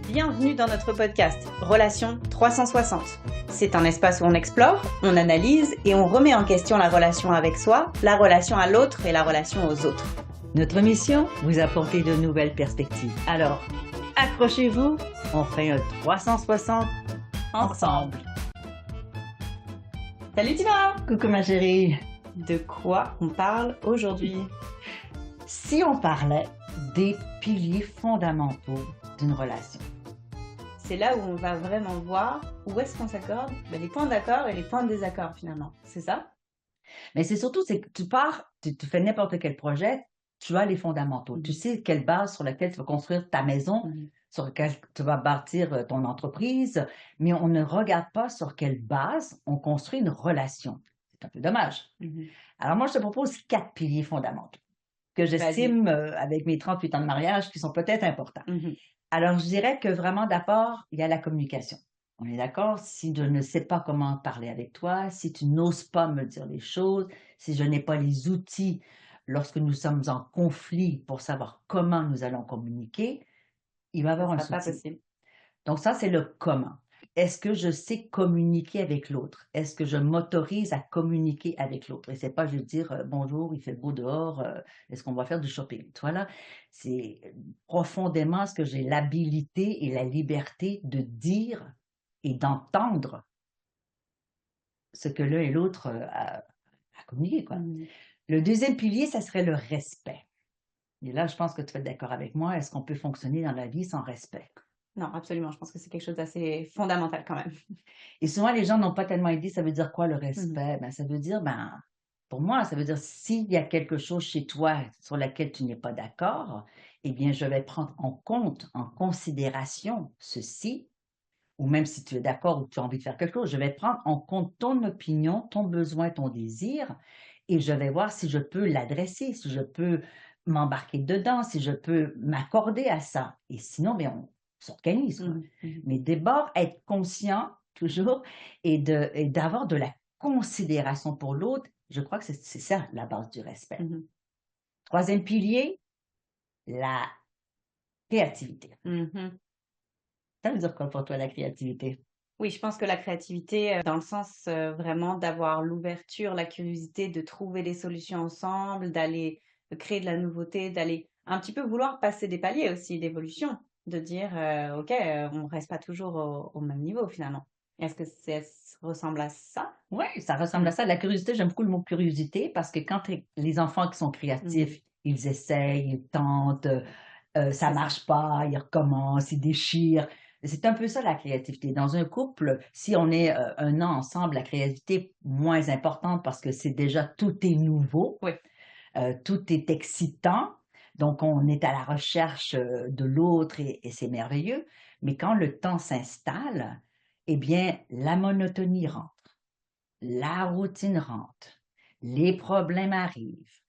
Bienvenue dans notre podcast Relations 360. C'est un espace où on explore, on analyse et on remet en question la relation avec soi, la relation à l'autre et la relation aux autres. Notre mission, vous apporter de nouvelles perspectives. Alors, accrochez-vous, on fait un 360 ensemble. Salut Tina! Coucou ma chérie. De quoi on parle aujourd'hui? Si on parlait des piliers fondamentaux d'une relation. C'est là où on va vraiment voir où est-ce qu'on s'accorde, les points d'accord et les points de désaccord finalement. C'est ça? Mais c'est surtout, c'est que tu pars, tu fais n'importe quel projet, tu as les fondamentaux. Tu sais quelle base sur laquelle tu vas construire ta maison, sur laquelle tu vas bâtir ton entreprise, mais on ne regarde pas sur quelle base on construit une relation. C'est un peu dommage. Alors moi, je te propose 4 piliers fondamentaux que j'estime, avec mes 38 ans de mariage, qui sont peut-être importants. Alors, je dirais que vraiment, d'abord, il y a la communication. On est d'accord? Si je ne sais pas comment parler avec toi, si tu n'oses pas me dire les choses, si je n'ai pas les outils lorsque nous sommes en conflit pour savoir comment nous allons communiquer, il va y avoir un Ça sera pas souci. possible. Donc ça, c'est le comment. Est-ce que je sais communiquer avec l'autre? Est-ce que je m'autorise à communiquer avec l'autre? Et c'est pas juste dire bonjour, il fait beau dehors, est-ce qu'on va faire du shopping? Tu vois là, c'est profondément est-ce que j'ai l'habilité et la liberté de dire et d'entendre ce que l'un et l'autre a communiqué, quoi. Le deuxième pilier, ça serait le respect. Et là, je pense que tu vas être d'accord avec moi. Est-ce qu'on peut fonctionner dans la vie sans respect? Non, absolument. Je pense que c'est quelque chose d'assez fondamental quand même. Et souvent, les gens n'ont pas tellement idée, ça veut dire quoi le respect? Ben, ça veut dire, pour moi, ça veut dire s'il y a quelque chose chez toi sur laquelle tu n'es pas d'accord, eh bien, je vais prendre en compte, en considération ceci, ou même si tu es d'accord ou que tu as envie de faire quelque chose, je vais prendre en compte ton opinion, ton besoin, ton désir, et je vais voir si je peux l'adresser, si je peux m'embarquer dedans, si je peux m'accorder à ça. Et sinon, bien, on s'organise, quoi. Mais d'abord, être conscient, toujours, et d'avoir de la considération pour l'autre, je crois que c'est ça la base du respect. Troisième pilier, la créativité. Ça veut dire quoi pour toi, la créativité? Oui, je pense que la créativité, dans le sens vraiment d'avoir l'ouverture, la curiosité de trouver des solutions ensemble, d'aller créer de la nouveauté, d'aller un petit peu vouloir passer des paliers aussi d'évolution, de dire ok, on reste pas toujours au même niveau finalement. Est-ce que ça ressemble à ça? Oui, ça ressemble à ça. La curiosité, j'aime beaucoup le mot curiosité parce que quand les enfants qui sont créatifs, ils essayent, ils tentent, ça C'est ça. marche pas, ils recommencent, ils déchirent. C'est un peu ça la créativité. Dans un couple, si on est un an ensemble, la créativité est moins importante parce que c'est déjà tout est nouveau, Oui. tout est excitant. Donc, on est à la recherche de l'autre et c'est merveilleux. Mais quand le temps s'installe, eh bien, la monotonie rentre. La routine rentre, les problèmes arrivent,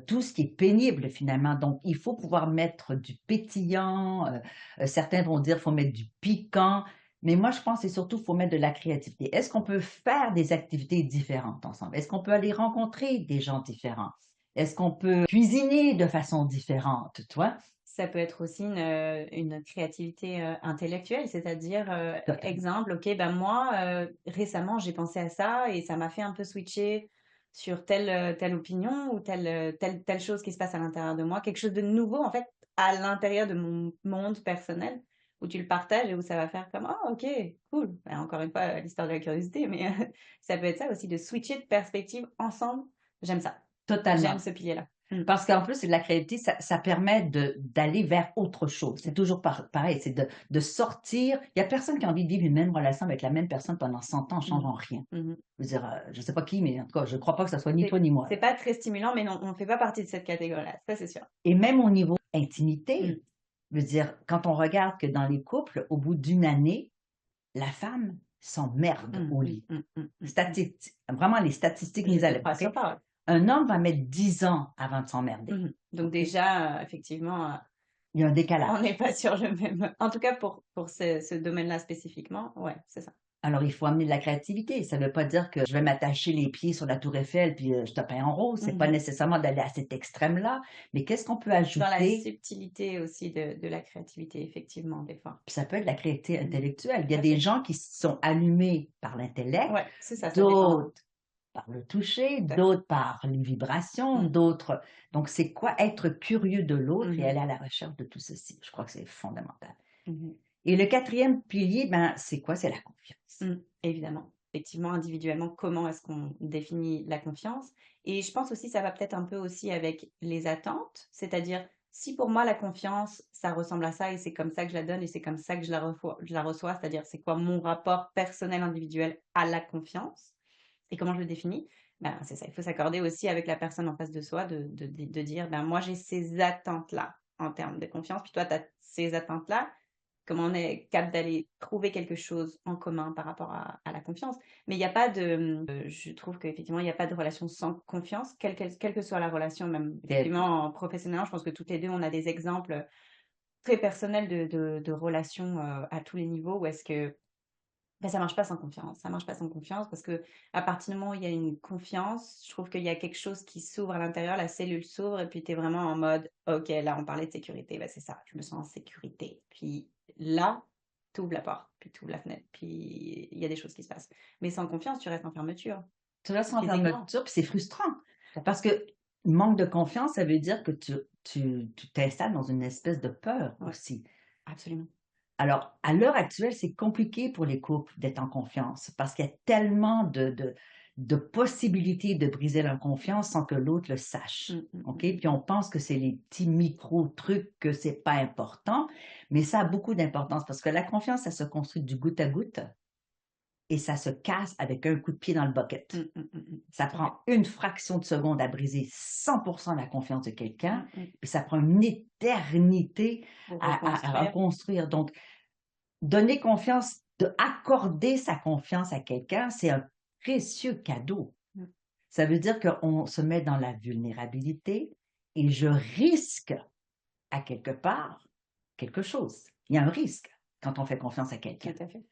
tout ce qui est pénible finalement. Donc, il faut pouvoir mettre du pétillant. Certains vont dire qu'il faut mettre du piquant. Mais moi, je pense que c'est surtout qu'il faut mettre de la créativité. Est-ce qu'on peut faire des activités différentes ensemble? Est-ce qu'on peut aller rencontrer des gens différents? Est-ce qu'on peut cuisiner de façon différente, toi? Ça peut être aussi une créativité intellectuelle, c'est-à-dire, Totalement. exemple, ok, ben moi, récemment, j'ai pensé à ça et ça m'a fait un peu switcher sur telle opinion ou telle chose qui se passe à l'intérieur de moi, quelque chose de nouveau, en fait, à l'intérieur de mon monde personnel, où tu le partages et où ça va faire comme, ah, ok, cool. Ben, encore une fois, l'histoire de la curiosité, mais ça peut être ça aussi, de switcher de perspective ensemble. J'aime ça. Totalement. J'aime ce pilier-là. Parce qu'en plus, la créativité, ça permet d'aller vers autre chose. C'est toujours pareil, c'est de sortir. Il n'y a personne qui a envie de vivre une même relation avec la même personne pendant 100 ans en changeant rien. Je veux dire, je ne sais pas qui, mais en tout cas, je ne crois pas que ce soit ni toi ni moi. C'est pas très stimulant, mais non, on ne fait pas partie de cette catégorie-là, ça c'est sûr. Et même au niveau intimité, je veux dire, quand on regarde que dans les couples, au bout d'une année, la femme s'emmerde au lit. Vraiment, les statistiques nous alertent. Un homme va mettre 10 ans avant de s'emmerder. Donc déjà, effectivement, il y a un décalage. On n'est pas sur le même. En tout cas, pour ce domaine-là spécifiquement, ouais, c'est ça. Alors, il faut amener de la créativité. Ça ne veut pas dire que je vais m'attacher les pieds sur la tour Eiffel puis, je te peins en rose. C'est pas Mmh. nécessairement d'aller à cet extrême-là, mais qu'est-ce qu'on peut Dans la ajouter? subtilité aussi de la créativité, effectivement, des fois. Puis ça peut être de la créativité Mmh. intellectuelle. Il y a Tout à des fait. gens qui sont allumés par l'intellect, Ouais, c'est ça dépend. d'autres par le toucher, Tout à fait. d'autres par les vibrations, Mmh. d'autres donc c'est quoi? Être curieux de l'autre et Mmh. aller à la recherche de tout ceci. Je crois que c'est fondamental. Mmh. Et le quatrième pilier, ben, c'est quoi? C'est la confiance. Évidemment. Effectivement, individuellement, comment est-ce qu'on définit la confiance? Et je pense aussi, ça va peut-être un peu aussi avec les attentes. C'est-à-dire, si pour moi, la confiance, ça ressemble à ça et c'est comme ça que je la donne et c'est comme ça que je la reçois, c'est-à-dire, c'est quoi mon rapport personnel, individuel à la confiance et comment je le définis? Ben, c'est ça, il faut s'accorder aussi avec la personne en face de soi de dire, ben, moi, j'ai ces attentes-là en termes de confiance, puis toi, tu as ces attentes-là. Comment on est capable d'aller trouver quelque chose en commun par rapport à la confiance. Mais il y a pas de, je trouve qu'effectivement, il y a pas de relation sans confiance, quelle que soit la relation, même C'est effectivement professionnellement. Je pense que toutes les 2 on a des exemples très personnels de relations, à tous les niveaux où est-ce que, bah, ça marche pas sans confiance. Ça marche pas sans confiance parce que à partir du moment où il y a une confiance, je trouve qu'il y a quelque chose qui s'ouvre à l'intérieur, la cellule s'ouvre et puis tu es vraiment en mode: «OK, là, on parlait de sécurité, bah, c'est ça, je me sens en sécurité». Puis là, tu ouvres la porte, puis tu ouvres la fenêtre, puis il y a des choses qui se passent. Mais sans confiance, tu restes en fermeture, tu restes en physiquement. fermeture, puis c'est frustrant Tout à fait. parce que manque de confiance, ça veut dire que tu t'installes dans une espèce de peur Ouais, aussi. absolument. Alors, à l'heure actuelle, c'est compliqué pour les couples d'être en confiance parce qu'il y a tellement de possibilités de briser leur confiance sans que l'autre le sache. Mmh, mmh, OK? mmh, Puis on pense que c'est les petits micro-trucs, que c'est pas important, mais ça a beaucoup d'importance parce que la confiance, ça se construit du goutte à goutte et ça se casse avec un coup de pied dans le mmh. bucket. Mmh, mmh, mmh, Ça tout à fait. prend une fraction de seconde à briser 100% la confiance de quelqu'un, Mmh mh. puis ça prend une éternité Pour à reconstruire. reconstruire. Donc, donner confiance, de accorder sa confiance à quelqu'un, c'est un précieux cadeau. Mmh. Ça veut dire qu'on se met dans la vulnérabilité et je risque à quelque part quelque chose. Il y a un risque quand on fait confiance à quelqu'un. Tout à fait.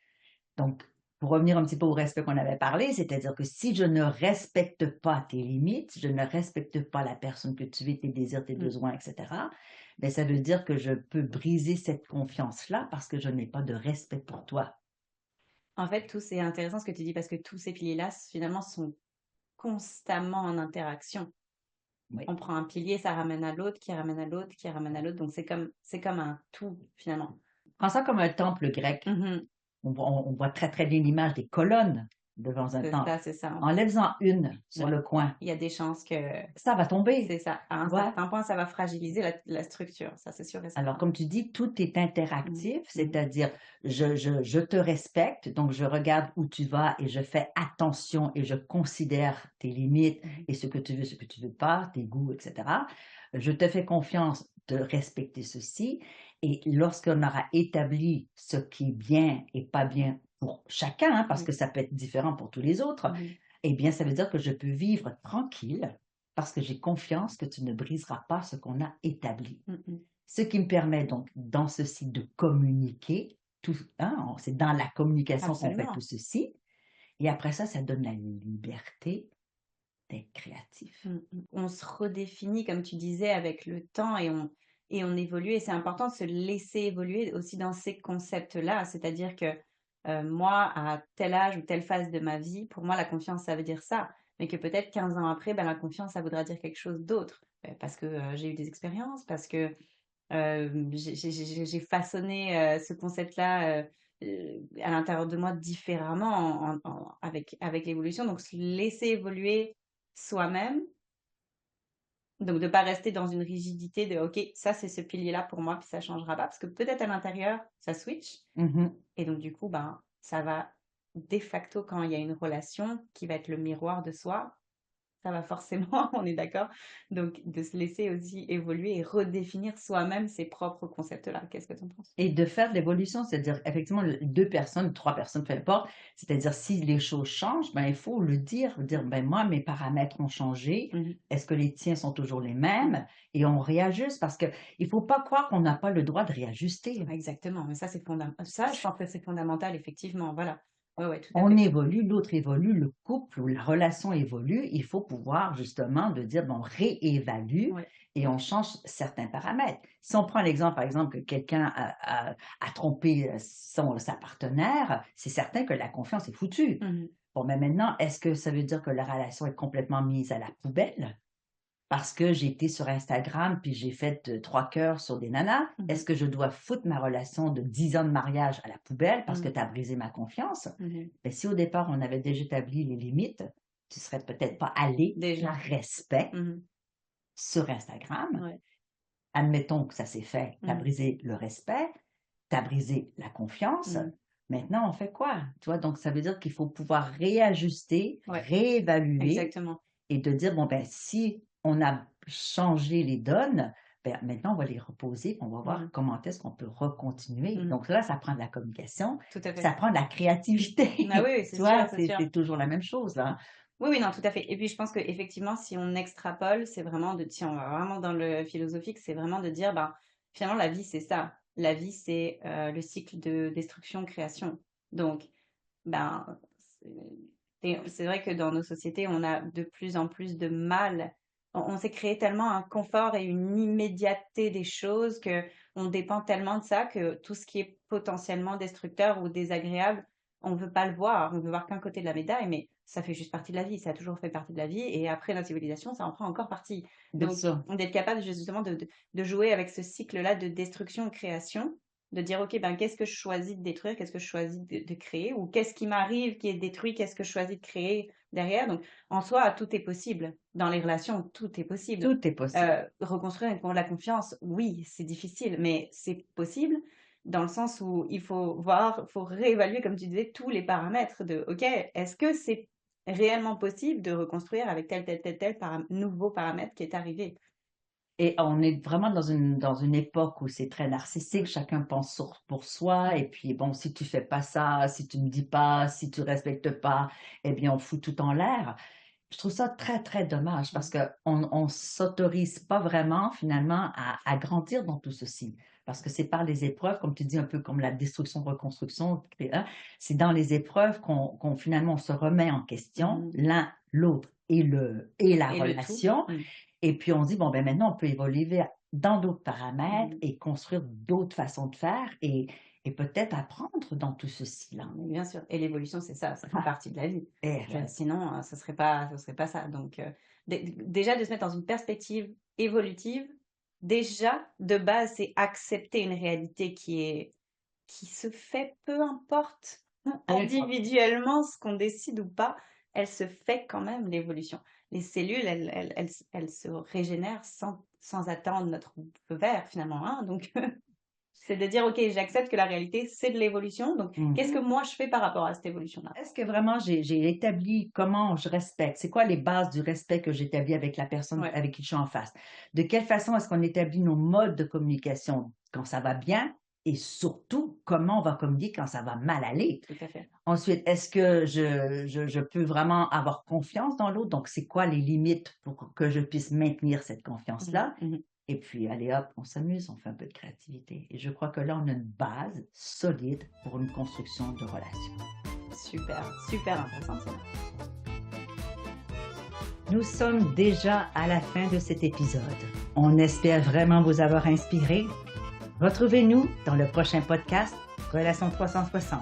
Donc, pour revenir un petit peu au respect qu'on avait parlé, c'est-à-dire que si je ne respecte pas tes limites, je ne respecte pas la personne que tu es, tes désirs, tes Mmh. besoins, etc., bien, ça veut dire que je peux briser cette confiance-là parce que je n'ai pas de respect pour toi. En fait, tout c'est intéressant ce que tu dis parce que tous ces piliers-là, finalement, sont constamment en interaction. Oui. On prend un pilier, ça ramène à l'autre, qui ramène à l'autre, qui ramène à l'autre, donc c'est comme un tout, finalement. Prends ça comme un temple grec. Mmh. On voit très, très bien l'image des colonnes devant un temple. C'est ça, en fait. Enlève-en une sur Ouais. le coin, Il y a des chances que ça va tomber. c'est ça. À Tu un vois? certain point, ça va fragiliser la structure, ça, c'est sûr et Alors, certain. comme tu dis, tout est Mmh. interactif, Mmh. c'est-à-dire je te respecte, donc je regarde où tu vas et je fais attention et je considère tes limites Mmh. et ce que tu veux pas, tes goûts, etc. Je te fais confiance de respecter ceci et lorsqu'on aura établi ce qui est bien et pas bien pour chacun, hein, parce Oui. que ça peut être différent pour tous les autres, Mmh. eh bien, ça veut dire que je peux vivre tranquille parce que j'ai confiance que tu ne briseras pas ce qu'on a établi. Mmh mh. Ce qui me permet donc, dans ceci, de communiquer. Tout, hein, c'est dans la communication qu'on fait tout Absolument. ceci. Et après ça, ça donne la liberté d'être créatif. Mmh mh. On se redéfinit, comme tu disais, avec le temps et on évolue et c'est important de se laisser évoluer aussi dans ces concepts-là. C'est-à-dire que, moi, à tel âge ou telle phase de ma vie, pour moi, la confiance, ça veut dire ça. Mais que peut-être 15 ans après, ben, la confiance, ça voudra dire quelque chose d'autre. Parce que, j'ai eu des expériences, parce que, j'ai façonné, ce concept-là, à l'intérieur de moi différemment avec l'évolution. Donc se laisser évoluer soi-même, donc de pas rester dans une rigidité de: «OK, ça c'est ce pilier-là pour moi, puis ça changera pas». Parce que peut-être à l'intérieur, ça switch Mhm. et donc du coup, ben, ça va de facto quand il y a une relation qui va être le miroir de soi, ça va forcément, on est d'accord? Donc de se laisser aussi évoluer et redéfinir soi-même ses propres concepts-là. Qu'est-ce que tu en penses? Et de faire de l'évolution, c'est-à-dire effectivement deux personnes, trois personnes, peu importe. C'est-à-dire si les choses changent, ben, il faut le dire, ben, moi, mes paramètres ont changé. Mmh. Est-ce que les tiens sont toujours les Mmh. mêmes? Et on réajuste parce que il faut pas croire qu'on n'a pas le droit de réajuster. Exactement, mais ça, je pense que c'est fondamental, effectivement, voilà. Ouais, ouais, tout à On fait. évolue, l'autre évolue, le couple ou la relation évolue. Il faut pouvoir justement de dire, bon, on réévalue Ouais. et on change certains paramètres. Si on prend l'exemple, par exemple, que quelqu'un a trompé sa partenaire, c'est certain que la confiance est foutue. Mmh. Bon, mais maintenant, est-ce que ça veut dire que la relation est complètement mise à la poubelle? Parce que j'ai été sur Instagram puis j'ai fait 3 cœurs sur des nanas. Mmh. Est-ce que je dois foutre ma relation de 10 ans de mariage à la poubelle parce que Mmh. tu as brisé ma confiance? Mmh. Ben, si au départ, on avait déjà établi les limites, tu serais peut-être pas allé Déjà. par respect Mmh. sur Instagram. Ouais. Admettons que ça s'est fait, tu as Mmh. brisé le respect, tu as brisé la confiance. Mmh. Maintenant, on fait quoi? Tu vois? Donc ça veut dire qu'il faut pouvoir réajuster, Ouais, réévaluer exactement. et de dire, bon, ben, si on a changé les donnes, ben, maintenant, on va les reposer, puis on va voir Mmh. comment est-ce qu'on peut recontinuer. Mmh. Donc là, ça prend de la communication, Tout à ça fait. prend de la créativité. Ah oui, oui, c'est Tu sûr, vois, c'est c'est sûr. toujours la même chose, là. Oui, oui, non, tout à fait. Et puis je pense qu'effectivement, si on extrapole, c'est vraiment de, si on va vraiment dans le philosophique, c'est vraiment de dire, ben, finalement, la vie, c'est ça. La vie, c'est le cycle de destruction-création. Donc, ben, c'est c'est vrai que dans nos sociétés, on a de plus en plus de mal. On s'est créé tellement un confort et une immédiateté des choses que on dépend tellement de ça que tout ce qui est potentiellement destructeur ou désagréable, on veut pas le voir. On veut voir qu'un côté de la médaille, mais ça fait juste partie de la vie. Ça a toujours fait partie de la vie. Et après notre civilisation, ça en prend encore partie. Bien Donc, sûr. on est capable justement de jouer avec ce cycle-là de destruction et création, de dire, OK, ben, qu'est-ce que je choisis de détruire, qu'est-ce que je choisis de créer, ou qu'est-ce qui m'arrive qui est détruit, qu'est-ce que je choisis de créer derrière. Donc, en soi, tout est possible. Dans les relations, tout est possible. Tout est possible. Reconstruire pour la confiance, oui, c'est difficile, mais c'est possible dans le sens où il faut voir, faut réévaluer, comme tu disais, tous les paramètres de, OK, est-ce que c'est réellement possible de reconstruire avec tel nouveau paramètre qui est arrivé? Et on est vraiment dans une époque où c'est très narcissique, Mm, chacun pense pour soi et mm, puis bon, si tu fais pas ça, si tu me dis pas, si tu respectes pas, eh bien, on fout tout en l'air. Je trouve ça très, très dommage parce mm, qu'on s'autorise pas vraiment finalement à grandir dans tout ceci. Parce que c'est par les épreuves, comme tu dis, un peu comme la destruction, reconstruction, hein, c'est dans les épreuves qu'on finalement on se remet en question, mm. l'un, l'autre et la Et le tout. relation. Mm, Et puis on se dit, bon, ben maintenant, on peut évoluer dans d'autres paramètres mm. et construire d'autres façons de faire et peut-être apprendre dans tout ceci-là. Mais bien sûr. Et l'évolution, c'est ça fait partie de la vie. Et Sinon, ce serait pas ça. Donc, déjà de se mettre dans une perspective évolutive, déjà de base, c'est accepter une réalité qui se fait, peu importe individuellement ce qu'on décide ou pas, elle se fait quand même l'évolution. Les cellules, elles se régénèrent sans attendre notre feu vert finalement, hein. Donc, c'est de dire, OK, j'accepte que la réalité, c'est de l'évolution. Donc, qu'est-ce que Mhm. moi je fais par rapport à cette évolution-là? Est-ce que vraiment j'ai établi comment je respecte? C'est quoi les bases du respect que j'établis avec la personne Ouais, avec qui je suis en face? De quelle façon est-ce qu'on établit nos modes de communication quand ça va bien? Et surtout, comment on va communiquer quand ça va mal aller? tout à fait. Ensuite, est-ce que je peux vraiment avoir confiance dans l'autre? Donc, c'est quoi les limites pour que je puisse maintenir cette Mhm, confiance-là? mhm. Et puis, allez hop, on s'amuse, on fait un peu de créativité. Et je crois que là, on a une base solide pour une construction de relation. Super, super intéressant ça. Nous sommes déjà à la fin de cet épisode. On espère vraiment vous avoir inspiré. Retrouvez-nous dans le prochain podcast Relation 360.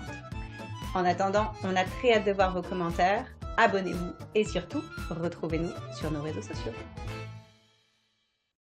En attendant, on a très hâte de voir vos commentaires. Abonnez-vous et surtout, retrouvez-nous sur nos réseaux sociaux.